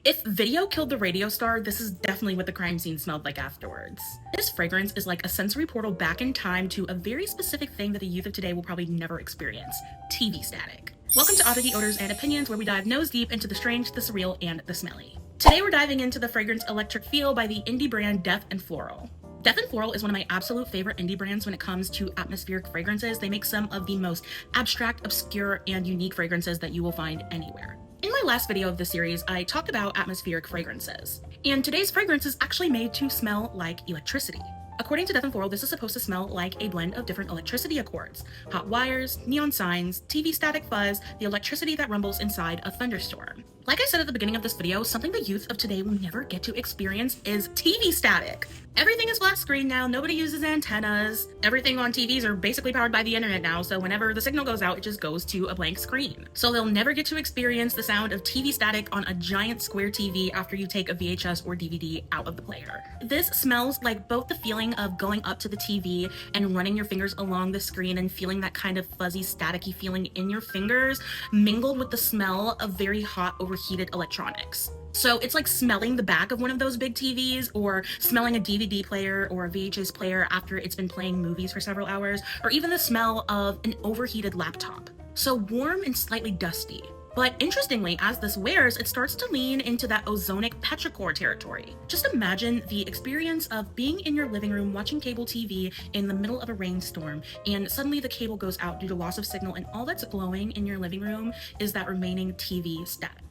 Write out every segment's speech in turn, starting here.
If video killed the radio star, this is definitely what the crime scene smelled like afterwards. This fragrance is like a sensory portal back in time to a very specific thing that the youth of today will probably never experience: TV static. Welcome to Oddity Odors and Opinions, where we dive nose deep into the strange, the surreal, and the smelly. Today we're diving into the fragrance Electric Feel by the indie brand Death and Floral. Death and Floral is one of my absolute favorite indie brands when it comes to atmospheric fragrances. They make some of the most abstract, obscure, and unique fragrances that you will find anywhere. In my last video of the series, I talked about atmospheric fragrances, and today's fragrance is actually made to smell like electricity. According to Death and Floral, this is supposed to smell like a blend of different electricity accords: hot wires, neon signs, TV static fuzz, the electricity that rumbles inside a thunderstorm. Like I said at the beginning of this video, something the youth of today will never get to experience is TV static. Everything is flat screen now, nobody uses antennas, everything on TVs are basically powered by the internet now, so whenever the signal goes out, it just goes to a blank screen. So they'll never get to experience the sound of TV static on a giant square TV after you take a VHS or DVD out of the player. This smells like both the feeling of going up to the TV and running your fingers along the screen and feeling that kind of fuzzy, staticky feeling in your fingers, mingled with the smell of very hot, overheated electronics. So it's like smelling the back of one of those big TVs, or smelling a DVD player or a VHS player after it's been playing movies for several hours, or even the smell of an overheated laptop. So warm and slightly dusty. But interestingly, as this wears, it starts to lean into that ozonic petrichor territory. Just imagine the experience of being in your living room watching cable TV in the middle of a rainstorm, and suddenly the cable goes out due to loss of signal, and all that's glowing in your living room is that remaining TV static.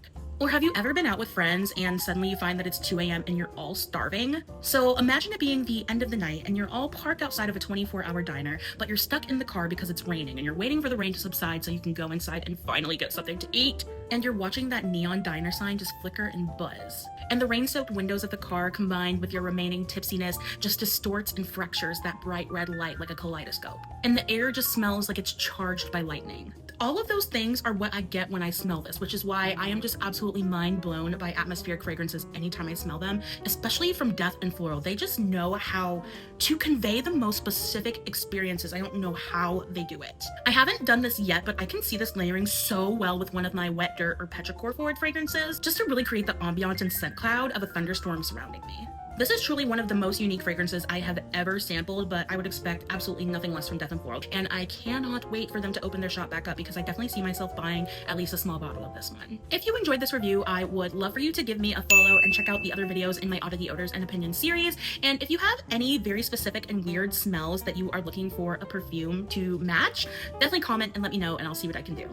Or have you ever been out with friends and suddenly you find that it's 2 a.m. and you're all starving? So imagine it being the end of the night and you're all parked outside of a 24-hour diner, but you're stuck in the car because it's raining and you're waiting for the rain to subside so you can go inside and finally get something to eat. And you're watching that neon diner sign just flicker and buzz. And the rain-soaked windows of the car combined with your remaining tipsiness just distorts and fractures that bright red light like a kaleidoscope. And the air just smells like it's charged by lightning. All of those things are what I get when I smell this, which is why I am just absolutely mind blown by atmospheric fragrances anytime I smell them, especially from Death and Floral. They just know how to convey the most specific experiences. I don't know how they do it. I haven't done this yet, but I can see this layering so well with one of my wet dirt or petrichor forward fragrances, just to really create the ambiance and scent cloud of a thunderstorm surrounding me. This is truly one of the most unique fragrances I have ever sampled, but I would expect absolutely nothing less from Death and Floral, and I cannot wait for them to open their shop back up because I definitely see myself buying at least a small bottle of this one. If you enjoyed this review, I would love for you to give me a follow and check out the other videos in my Oddity Odors and Opinions series, and if you have any very specific and weird smells that you are looking for a perfume to match, definitely comment and let me know and I'll see what I can do.